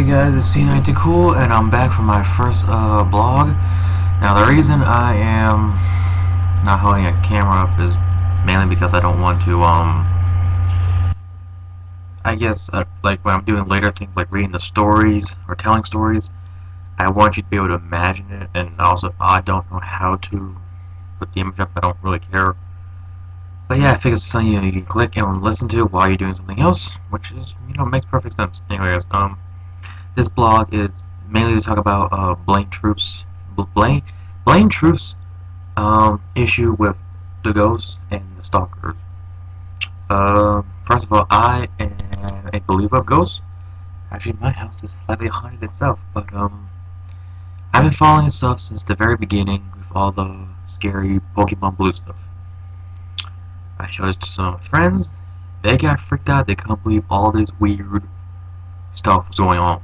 Hey guys, it's C90Cool, and I'm back from my first blog. Now, the reason I am not holding a camera up is mainly because I don't want to, I guess, like when I'm doing later things like reading the stories or telling stories, I want you to be able to imagine it, and also I don't know how to put the image up, I don't really care. But yeah, I figured it's something you can click and listen to while you're doing something else, which is, makes perfect sense. Anyways, this blog is mainly to talk about BlameTruths issue with the ghosts and the stalkers. First of all, I am a believer of ghosts. Actually, my house is slightly haunted itself, but I've been following this stuff since the very beginning with all the scary Pokemon Blue stuff. I showed it to some friends. They got freaked out. They couldn't believe all this weird stuff was going on.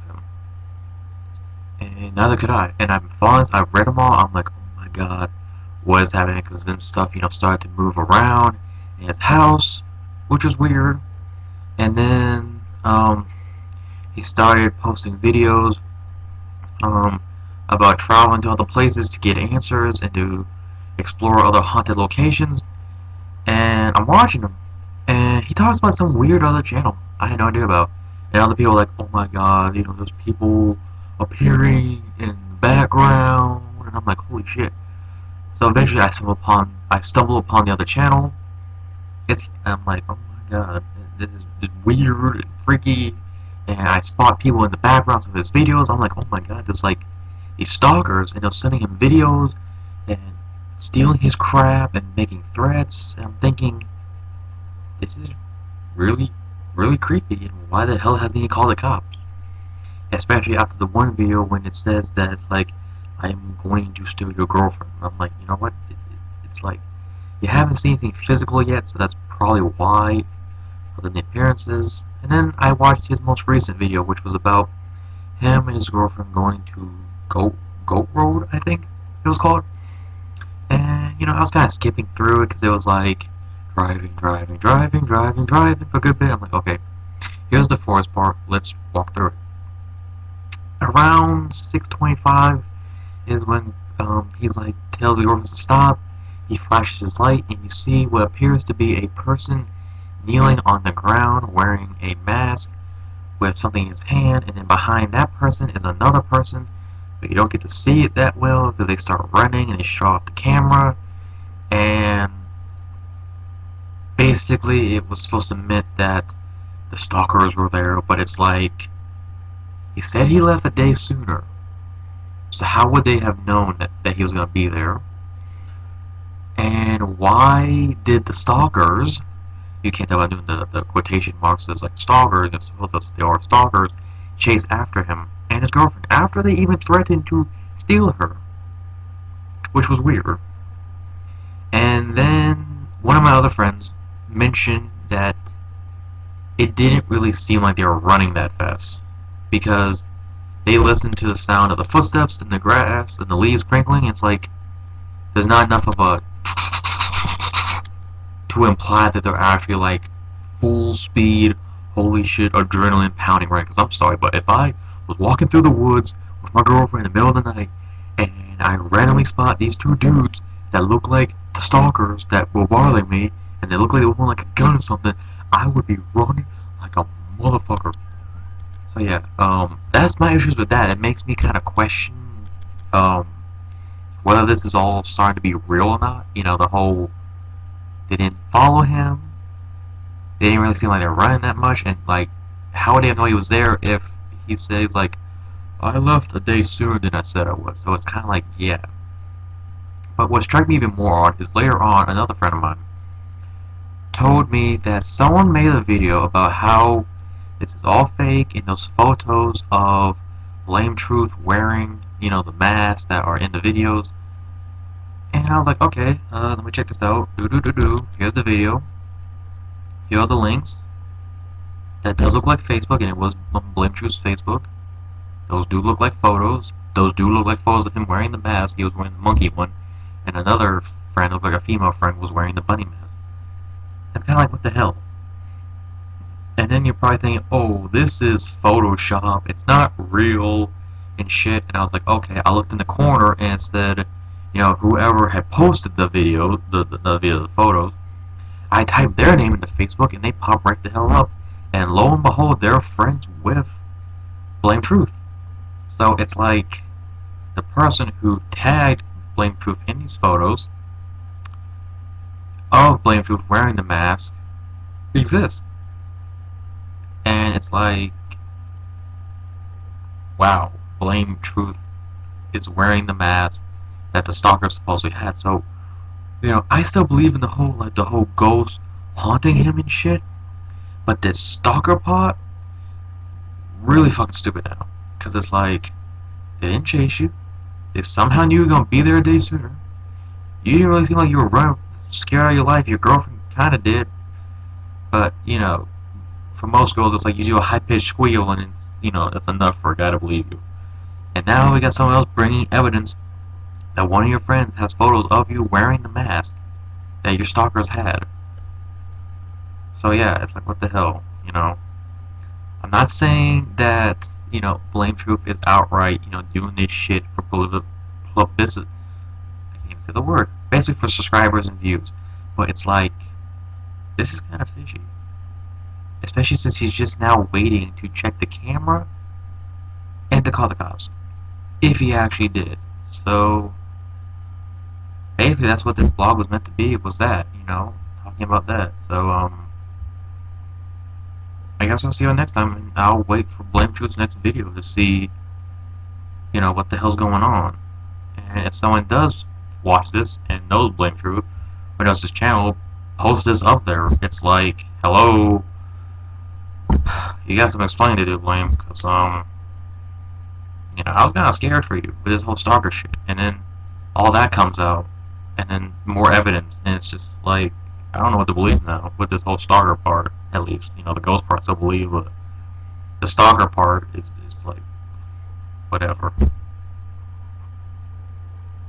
And neither could I. And I've read them all. I'm like, oh my god, what is happening? Because then stuff, started to move around in his house, which was weird. And then, he started posting videos, about traveling to other places to get answers and to explore other haunted locations. And I'm watching him. And he talks about some weird other channel I had no idea about. And other people are like, oh my god, there's people appearing in the background, and I'm like, holy shit. So eventually I stumble upon the other channel. I'm like, oh my god, this is weird and freaky, and I spot people in the backgrounds of his videos. I'm like, oh my god, there's like these stalkers, and they're sending him videos and stealing his crap and making threats, and I'm thinking, this is really, really creepy, and why the hell hasn't he called the cops? Especially after the one video when it says that it's like, I am going to steal your girlfriend. I'm like, you know what? It's like, you haven't seen anything physical yet, so that's probably why, other than the appearances. And then I watched his most recent video, which was about him and his girlfriend going to Goat Road, I think it was called. And, I was kind of skipping through it because it was like, driving for a good bit. I'm like, okay, here's the forest part, let's walk through it. Around 6:25 is when he's like tells the girlfriend to stop. He flashes his light, and you see what appears to be a person kneeling on the ground wearing a mask with something in his hand, and then behind that person is another person, but you don't get to see it that well because they start running and they show off the camera. And basically it was supposed to admit that the stalkers were there, but it's like, he said he left a day sooner. So how would they have known that he was going to be there? And why did the stalkers, you can't tell I'm doing the quotation marks as like stalkers, and suppose that's what they are, stalkers, chase after him and his girlfriend after they even threatened to steal her? Which was weird. And then one of my other friends mentioned that it didn't really seem like they were running that fast, because they listen to the sound of the footsteps in the grass and the leaves crinkling. It's like there's not enough of a to imply that they're actually like full speed, holy shit, adrenaline pounding right. Because I'm sorry, but if I was walking through the woods with my girlfriend in the middle of the night and I randomly spot these two dudes that look like the stalkers that were bothering me, and they look like they were holding like a gun or something, I would be running like a motherfucker. So yeah, that's my issues with that. It makes me kind of question, whether this is all starting to be real or not. The whole, they didn't follow him, they didn't really seem like they were running that much, and like, how would they know he was there if he says like, I left a day sooner than I said I would? So it's kind of like, yeah. But what struck me even more odd is later on, another friend of mine told me that someone made a video about how this is all fake, and those photos of BlameTruth wearing, the masks that are in the videos. And I was like, okay, let me check this out. Here's the video. Here are the links. That does look like Facebook, and it was BlameTruth's Facebook. Those do look like photos. Those do look like photos of him wearing the mask. He was wearing the monkey one. And another friend, looked like a female friend, was wearing the bunny mask. It's kind of like, what the hell? And then you're probably thinking, oh, this is Photoshop. It's not real and shit. And I was like, okay. I looked in the corner and it said, whoever had posted the video, the video, the photos. I typed their name into Facebook and they pop right the hell up. And lo and behold, they're friends with Blame Truth. So it's like the person who tagged Blame Truth in these photos of Blame Truth wearing the mask exists. And it's like, wow, Blame Truth is wearing the mask that the stalker supposedly had. So, I still believe in the whole ghost haunting him and shit. But this stalker part, really fucking stupid now. Because it's like, they didn't chase you. They somehow knew you were gonna be there a day sooner. You didn't really seem like you were running scared out of your life. Your girlfriend kinda did. But, for most girls, it's like you do a high-pitched squeal and that's enough for a guy to believe you. And now we got someone else bringing evidence that one of your friends has photos of you wearing the mask that your stalkers had. So yeah, it's like, what the hell. I'm not saying that, Blame Truth is outright, doing this shit for publicity. I can't even say the word. Basically for subscribers and views. But it's like, this is kind of fishy. Especially since he's just now waiting to check the camera and to call the cops. If he actually did. So, basically that's what this blog was meant to be, was that, talking about that. So, I guess I'll see you next time, and I'll wait for Blame Truth's next video to see, what the hell's going on. And if someone does watch this and knows Blame Truth, or knows his channel, post this up there. It's like, hello, you got some explaining to do, Blame, because, I was kind of scared for you with this whole stalker shit, and then all that comes out, and then more evidence, and it's just like, I don't know what to believe now with this whole stalker part, at least. The ghost part I still believe, but the stalker part is like, whatever.